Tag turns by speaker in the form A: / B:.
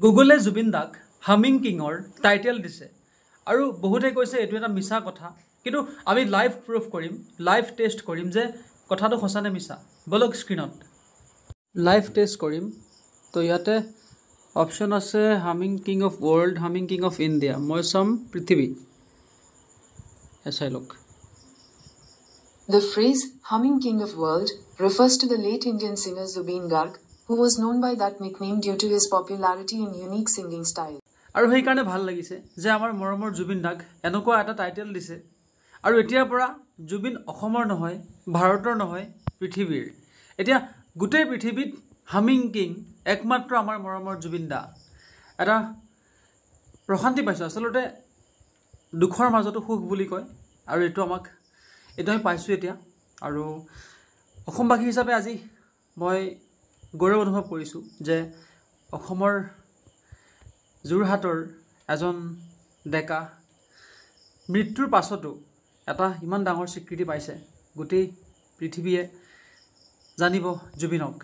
A: গুগলে জুবিন দাক humming কিঙৰ title দিছে আৰু বহুতে কৈছে এইটো এটা মিছা কথা কিন্তু আমি লাইভ প্ৰুফ কৰিম লাইভ টেষ্ট কৰিম যে কথাটো সঁচা নে মিছা বলক স্ক্ৰিনত লাইভ টেষ্ট কৰিম তো ইয়াতে অপশ্যন আছে humming king of world humming king of India মই চাম পৃথিৱী এচাই লওক
B: The phrase humming king of world refers to the late Indian singer Zubeen Garg, who was known by that nickname due to his popularity and unique singing style.
A: আৰু সেই কাৰণে ভাল লাগিছে যে আমাৰ মৰমৰ জুবিন দাক এনেকুৱা এটা টাইটেল দিছে আৰু এতিয়াৰ পৰা জুবিন অসমৰ নহয় ভাৰতৰ নহয় পৃথিৱীৰ এতিয়া গোটেই পৃথিৱীত হামিং কিং একমাত্ৰ আমাৰ মৰমৰ জুবিন দা এটা প্ৰশান্তি পাইছোঁ আচলতে দুখৰ মাজতো সুখ বুলি কয় আৰু এইটো আমি পাইছোঁ এতিয়া আৰু অসমবাসী হিচাপে আজি মই গৌৰৱ অনুভৱ কৰিছোঁ যে অসমৰ যোৰহাটৰ এজন ডেকা মৃত্যুৰ পাছতো এটা ইমান ডাঙৰ স্বীকৃতি পাইছে গোটেই পৃথিৱীয়ে জানিব জুবিনক